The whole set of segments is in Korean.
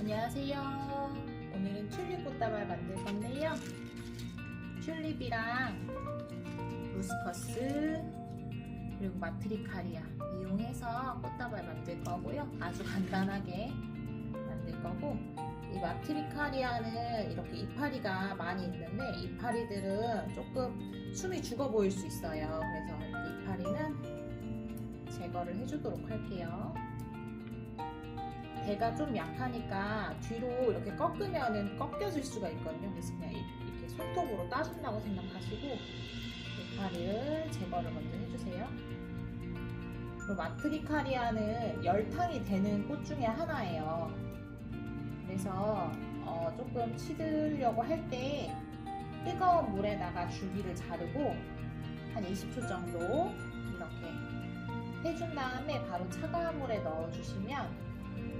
안녕하세요. 오늘은 튤립 꽃다발 만들 건데요. 튤립이랑 루스커스 그리고 마트리카리아 이용해서 꽃다발 만들 거고요. 아주 간단하게 만들 거고, 이 마트리카리아는 이렇게 이파리가 많이 있는데 이파리들은 조금 숨이 죽어 보일 수 있어요. 그래서 이파리는 제거를 해주도록 할게요. 대가 좀 약하니까 뒤로 이렇게 꺾으면은 꺾여질 수가 있거든요. 그래서 그냥 이렇게 손톱으로 따준다고 생각하시고 이파리를 제거를 먼저 해주세요. 그리고 마트리카리아는 열탕이 되는 꽃 중에 하나예요. 그래서 조금 치드려고 할 때 뜨거운 물에다가 줄기를 자르고 한 20초 정도 이렇게 해준 다음에 바로 차가운 물에 넣어주시면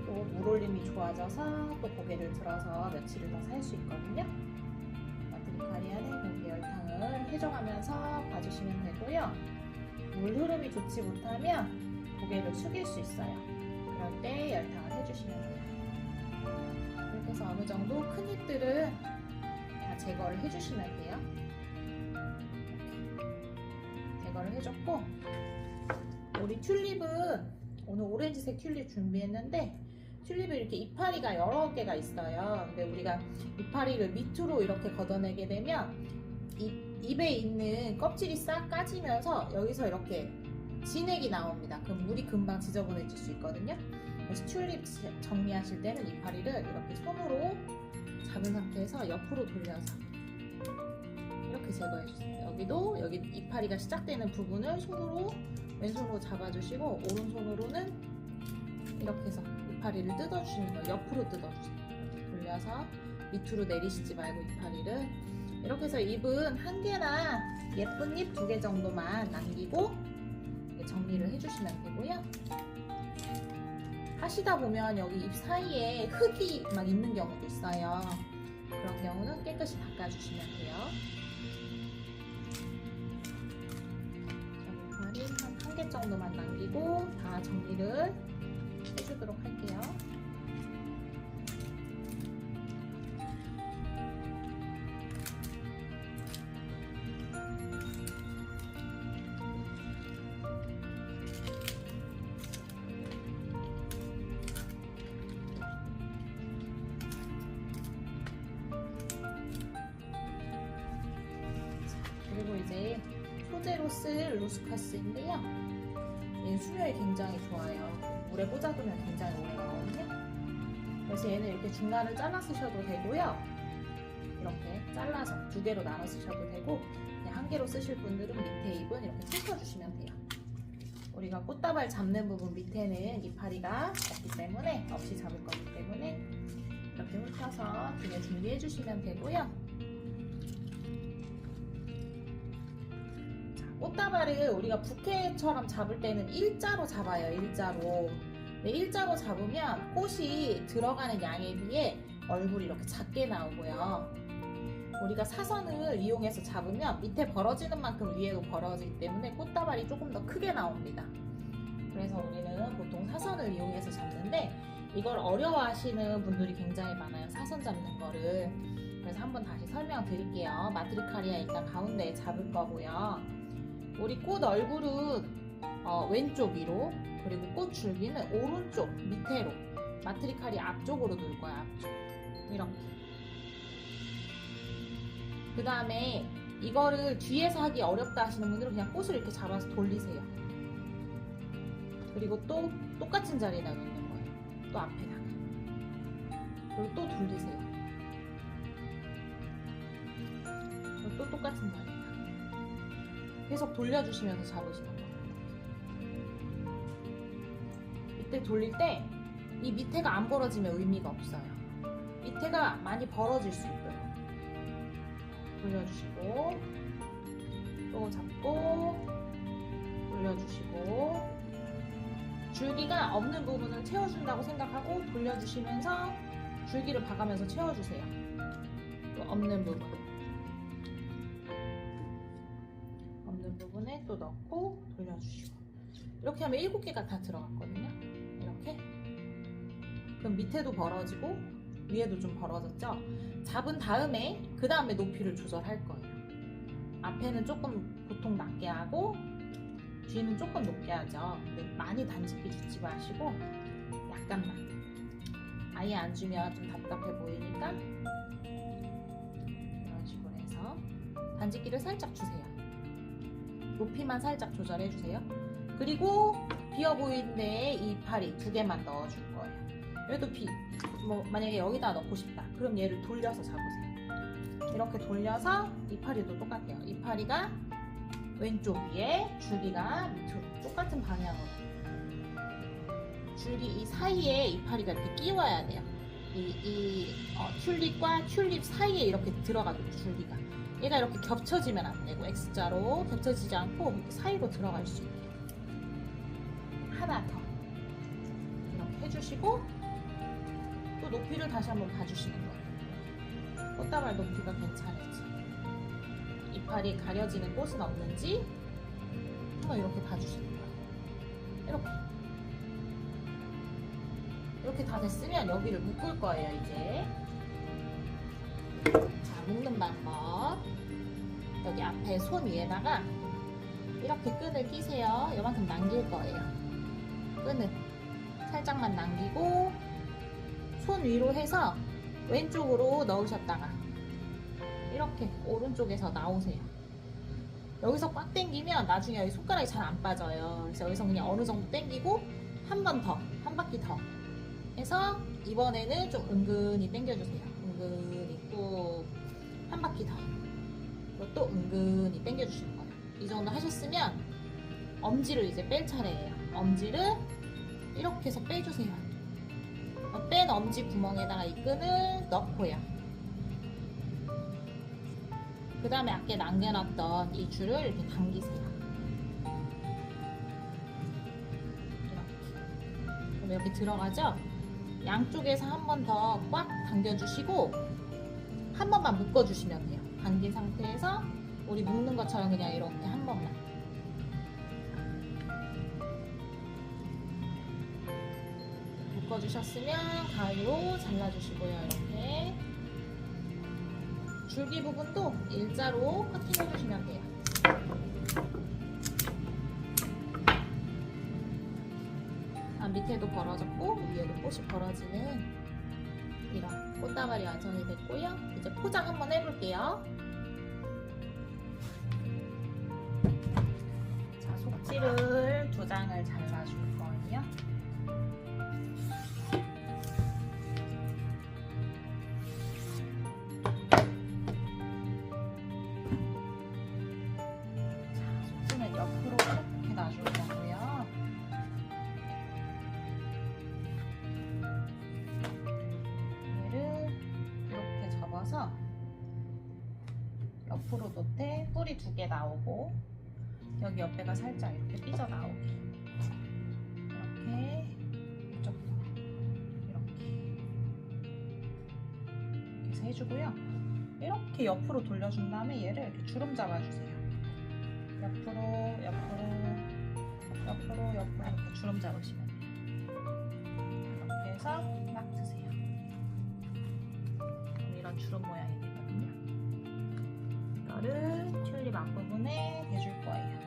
또 물올림이 좋아져서 또 고개를 들어서 며칠을 더 살 수 있거든요. 마트리카리아는 그렇게 열탕을 해줘가면서 봐주시면 되고요. 물 흐름이 좋지 못하면 고개를 숙일 수 있어요. 그럴 때 열탕을 해주시면 돼요. 이렇게 해서 어느 정도 큰 잎들은 다 제거를 해주시면 돼요. 이렇게 제거를 해줬고, 우리 튤립은 오늘 오렌지색 튤립 준비했는데 튤립에 이렇게 이파리가 여러 개가 있어요. 근데 우리가 이파리를 밑으로 이렇게 걷어내게 되면 잎에 있는 껍질이 싹 까지면서 여기서 이렇게 진액이 나옵니다. 그럼 물이 금방 지저분해질 수 있거든요. 그래서 튤립 정리하실 때는 이파리를 이렇게 손으로 잡은 상태에서 옆으로 돌려서 이렇게 제거해주세요. 여기 이파리가 시작되는 부분을 왼손으로 잡아주시고, 오른손으로는 이렇게 해서 이파리를 뜯어주시는 거예요. 옆으로 뜯어주세요. 이렇게 돌려서 밑으로 내리시지 말고 이파리를 이렇게 해서 잎은 한 개나 예쁜 잎 2개 정도만 남기고 정리를 해주시면 되고요. 하시다 보면 여기 잎 사이에 흙이 막 있는 경우도 있어요. 그런 경우는 깨끗이 닦아주시면 돼요. 이파리 한 개 정도만 남기고 다 정리를 해주도록 할게요. 그리고 이제 소재로 쓸 루스커스인데요. 얘는 수명이 굉장히 좋아요. 물에 꽂아두면 굉장히 오래 가거든요. 그래서 얘는 이렇게 중간을 잘라 쓰셔도 되고요. 이렇게 잘라서 2개로 나눠 쓰셔도 되고, 그냥 1개로 쓰실 분들은 밑에 잎은 이렇게 펼쳐주시면 돼요. 우리가 꽃다발 잡는 부분 밑에는 이파리가 없이 잡을 거기 때문에 이렇게 훑어서 2개 준비해 주시면 되고요. 꽃다발을 우리가 부케처럼 잡을 때는 일자로 잡아요. 일자로. 네, 일자로 잡으면 꽃이 들어가는 양에 비해 얼굴이 이렇게 작게 나오고요. 우리가 사선을 이용해서 잡으면 밑에 벌어지는 만큼 위에도 벌어지기 때문에 꽃다발이 조금 더 크게 나옵니다. 그래서 우리는 보통 사선을 이용해서 잡는데 이걸 어려워하시는 분들이 굉장히 많아요. 사선 잡는 거를. 그래서 한번 다시 설명드릴게요. 마트리카리아 일단 가운데에 잡을 거고요. 우리 꽃 얼굴은 왼쪽 위로, 그리고 꽃 줄기는 오른쪽 밑으로, 마트리카리아 앞쪽으로 놓을 거야. 앞쪽. 이렇게. 그 다음에 이거를 뒤에서 하기 어렵다 하시는 분들은 그냥 꽃을 이렇게 잡아서 돌리세요. 그리고 또 똑같은 자리에다 놓는 거예요. 또 앞에다가. 그리고 또 돌리세요. 그리고 또 똑같은 자리에. 계속 돌려주시면서 잡으시면 돼요. 이때 돌릴 때 이 밑에가 안 벌어지면 의미가 없어요. 밑에가 많이 벌어질 수 있고요. 돌려주시고 또 잡고 돌려주시고, 줄기가 없는 부분을 채워준다고 생각하고 돌려주시면서 줄기를 봐가면서 채워주세요. 또 없는 부분에 또 넣고 돌려주시고, 이렇게 하면 7개가 다 들어갔거든요. 이렇게 그럼 밑에도 벌어지고 위에도 좀 벌어졌죠? 잡은 다음에 그 다음에 높이를 조절할 거예요. 앞에는 조금 보통 낮게 하고 뒤는 조금 높게 하죠. 근데 많이 단집기 주지 마시고 약간만. 아예 안 주면 좀 답답해 보이니까 이런 식으로 해서 단집기를 살짝 주세요. 높이만 살짝 조절해 주세요. 그리고 비어 보이는 데에 이 파리 2개만 넣어줄 거예요. 여기도 만약에 여기다 넣고 싶다. 그럼 얘를 돌려서 잡으세요. 이렇게 돌려서 이 파리도 똑같아요. 이 파리가 왼쪽 위에, 줄기가 밑으로 똑같은 방향으로. 줄기 이 사이에 이 파리가 이렇게 끼워야 돼요. 튤립과 튤립 사이에 이렇게 들어가도록 줄기가. 얘가 이렇게 겹쳐지면 안 되고 X자로 겹쳐지지 않고 사이로 들어갈 수 있게. 하나 더 이렇게 해주시고 또 높이를 다시 한번 봐주시는 거예요. 꽃다발 높이가 괜찮을지, 이파리 가려지는 꽃은 없는지 한번 이렇게 봐주시는 거예요. 이렇게 다 됐으면 여기를 묶을 거예요. 이제 자, 묶는 방법. 여기 앞에 손 위에다가 이렇게 끈을 끼세요. 이만큼 남길 거예요. 끈을 살짝만 남기고 손 위로 해서 왼쪽으로 넣으셨다가 이렇게 오른쪽에서 나오세요. 여기서 꽉 당기면 나중에 여기 손가락이 잘 안 빠져요. 그래서 여기서 그냥 어느 정도 당기고 한 번 더, 한 바퀴 더 해서 이번에는 좀 은근히 당겨주세요. 은근히 꾹 한 바퀴 더. 그리고 또 은근히 당겨주시는 거예요. 이 정도 하셨으면 엄지를 이제 뺄 차례예요. 엄지를 이렇게 해서 빼주세요. 뺀 엄지 구멍에다가 이 끈을 넣고요. 그 다음에 아까 남겨놨던 이 줄을 이렇게 당기세요. 이렇게. 그럼 여기 들어가죠? 양쪽에서 한 번 더 꽉 당겨주시고 한 번만 묶어주시면 돼요. 당긴 상태에서 우리 묶는 것처럼 그냥 이렇게 한 번만. 묶어주셨으면 가위로 잘라주시고요. 이렇게 줄기 부분도 일자로 커팅해주시면 돼요. 밑에도 벌어졌고 위에도 꽃이 벌어지는 이런 꽃다발이 완성이 됐고요. 이제 포장 한번 해볼게요. 자, 속지를 2장을 잘라줄 거예요. 옆으로 이렇게 놔줄 거고요. 얘를 이렇게 접어서 옆으로 놓되 뿌리 2개 나오고 여기 옆에가 살짝 이렇게 삐져나오게 이렇게 이쪽도 이렇게 해서 해주고요. 이렇게 옆으로 돌려준 다음에 얘를 이렇게 주름 잡아주세요. 옆으로 이렇게 주름 잡으시면 돼요. 이렇게 해서 막 드세요. 그럼 이런 주름 모양이 되거든요. 이거를 튤립 앞부분에 대줄 거예요.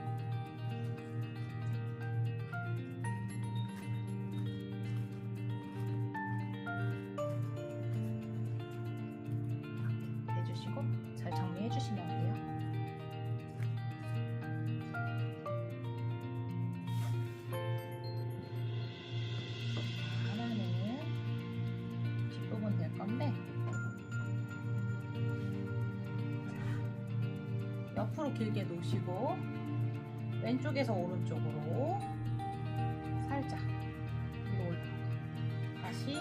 이렇게 대주시고 잘 정리해 주시면 돼요. 옆으로 길게 놓으시고 왼쪽에서 오른쪽으로 살짝 위로 올려 다시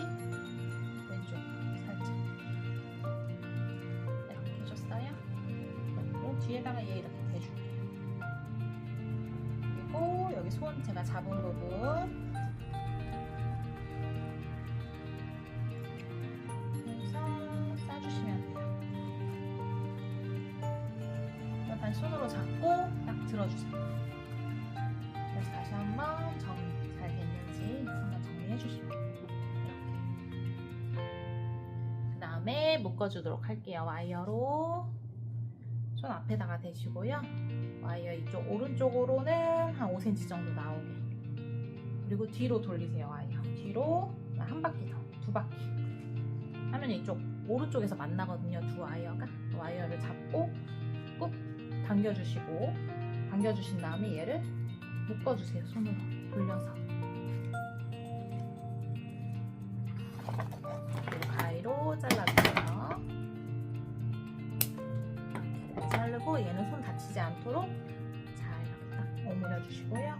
왼쪽으로 살짝 이렇게 해줬어요. 그리고 뒤에다가 얘 이렇게 대줄게요. 그리고 여기 손 제가 잡은 부분 손으로 잡고 딱 들어주세요. 그래서 다시 한번 잘 됐는지 한번 정리해 주시면 돼요. 이렇게 다음에 묶어주도록 할게요. 와이어로 손 앞에다가 대시고요. 와이어 이쪽 오른쪽으로는 한 5cm 정도 나오게, 그리고 뒤로 돌리세요. 와이어 뒤로 한 바퀴 더, 2바퀴 하면 이쪽 오른쪽에서 만나거든요. 두 와이어가. 와이어를 잡고 꾹 당겨주시고, 당겨주신 다음에 얘를 묶어주세요. 손으로 돌려서. 그리고 가위로 잘라주세요. 자르고 얘는 손 다치지 않도록 잘 이렇게 딱 오므려 주시고요.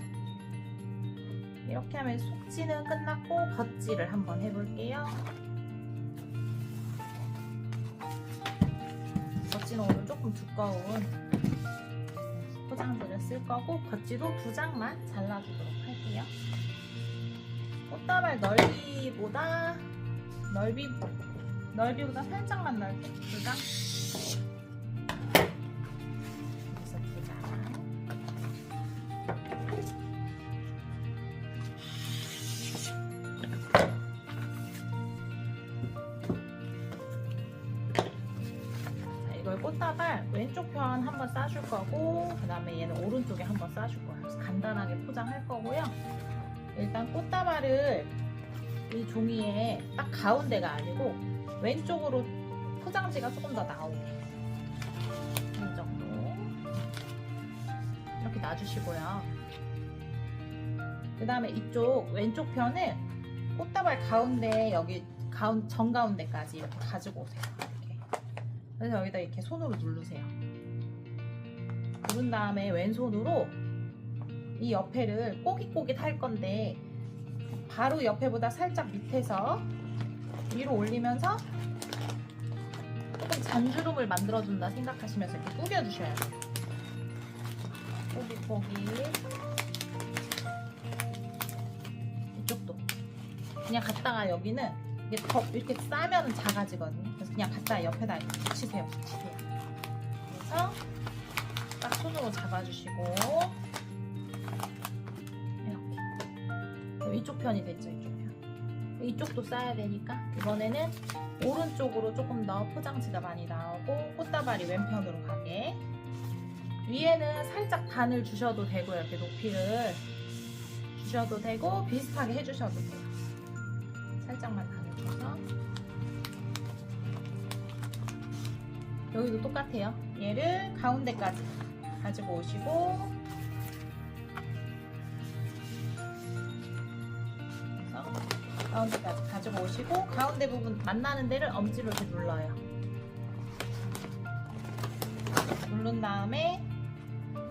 이렇게 하면 속지는 끝났고 겉지를 한번 해볼게요. 겉지는 오늘 조금 두꺼운 포장지를 쓸 거고, 겉지도 2장만 잘라주도록 할게요. 꽃다발 넓이보다 살짝만 넓게 2장. 여기서 2장. 이걸 꽃다발 왼쪽 편 한번 싸줄 거고, 그 다음에 얘는 오른쪽에 한번 싸줄 거예요. 그래서 간단하게 포장할 거고요. 일단 꽃다발을 이 종이에 딱 가운데가 아니고 왼쪽으로 포장지가 조금 더 나오게, 이 정도 이렇게 놔주시고요. 그 다음에 이쪽 왼쪽 편은 꽃다발 가운데, 여기 정가운데까지 이렇게 가지고 오세요. 이렇게. 그래서 여기다 이렇게 손으로 누르세요. 누른 다음에 왼손으로 이 옆에를 꼬깃꼬깃 할 건데, 바로 옆에보다 살짝 밑에서 위로 올리면서 조금 잔주름을 만들어준다 생각하시면서 이렇게 구겨주셔야 돼요. 꼬깃꼬깃. 이쪽도 그냥 갖다가, 여기는 이게 더 이렇게 싸면 작아지거든요. 그래서 그냥 갖다가 옆에다 이렇게 붙이세요. 그래서 딱 손으로 잡아주시고, 이쪽 편이 됐죠. 이쪽 편. 이쪽도 싸야 되니까 이번에는 오른쪽으로 조금 더 포장지가 많이 나오고, 꽃다발이 왼편으로 가게. 위에는 살짝 반을 주셔도 되고요. 이렇게 높이를 주셔도 되고, 비슷하게 해주셔도 돼요. 살짝만 반을 줘서. 여기도 똑같아요. 얘를 가운데까지 가지고 오시고, 가운데까지 가지고 오시고, 가운데 부분 만나는 데를 엄지로 이렇게 눌러요. 누른 다음에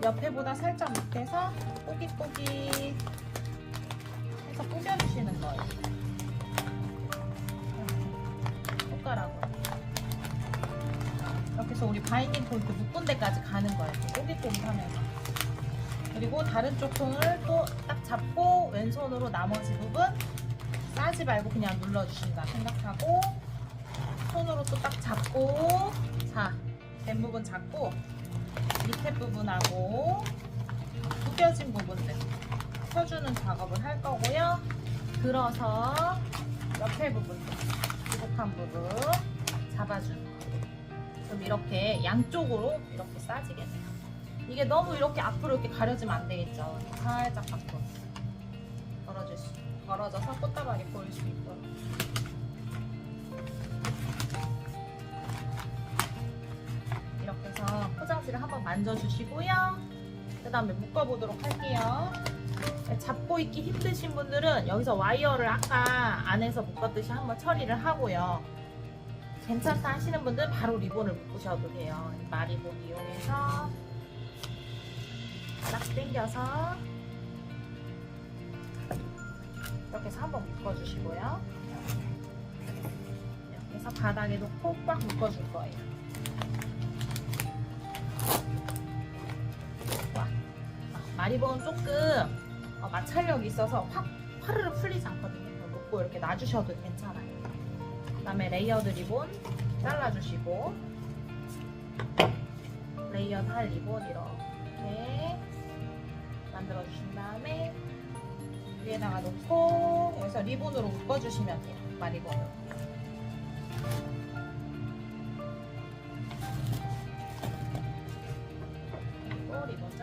옆에보다 살짝 밑에서 꼬깃꼬깃 해서 구겨주시는 거예요. 손가락으로. 이렇게 해서 우리 바이닝 포인트 묶은 데까지 가는 거예요. 꼬깃꼬깃 하면서. 그리고 다른 쪽 손을 또 딱 잡고 왼손으로 나머지 부분 싸지 말고 그냥 눌러주신다 생각하고, 손으로 또 딱 잡고, 자, 된 부분 잡고 밑에 부분하고 구겨진 부분들 펴주는 작업을 할 거고요. 들어서 옆에 부분들, 부족한 부분 잡아주는 거예요. 그럼 이렇게 양쪽으로 이렇게 싸지게 돼요. 이게 너무 이렇게 앞으로 이렇게 가려지면 안 되겠죠. 살짝 앞으로 벌어져서 꽃다발이 보일 수 있도록. 이렇게 해서 포장지를 한번 만져주시고요. 그 다음에 묶어보도록 할게요. 잡고 있기 힘드신 분들은 여기서 와이어를 아까 안에서 묶었듯이 한번 처리를 하고요. 괜찮다 하시는 분들은 바로 리본을 묶으셔도 돼요. 마리본 이용해서 딱 당겨서 이렇게 해서 한번 묶어주시고요. 이렇게 해서 바닥에 놓고 꽉 묶어줄 거예요. 마리본은 조금 마찰력이 있어서 확 화르르 풀리지 않거든요. 놓고 이렇게 놔주셔도 괜찮아요. 그 다음에 레이어드 리본 잘라주시고, 레이어드 할 리본 이렇게 만들어주신 다음에 위에다가 놓고 여기서 리본으로 묶어주시면 돼요. 마리본으로.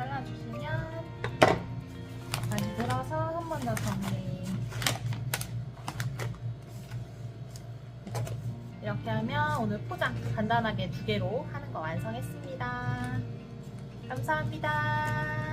잘라주시면 다시 들어서 한 번 더 정리. 이렇게 하면 오늘 포장 간단하게 2개로 하는 거 완성했습니다. 감사합니다.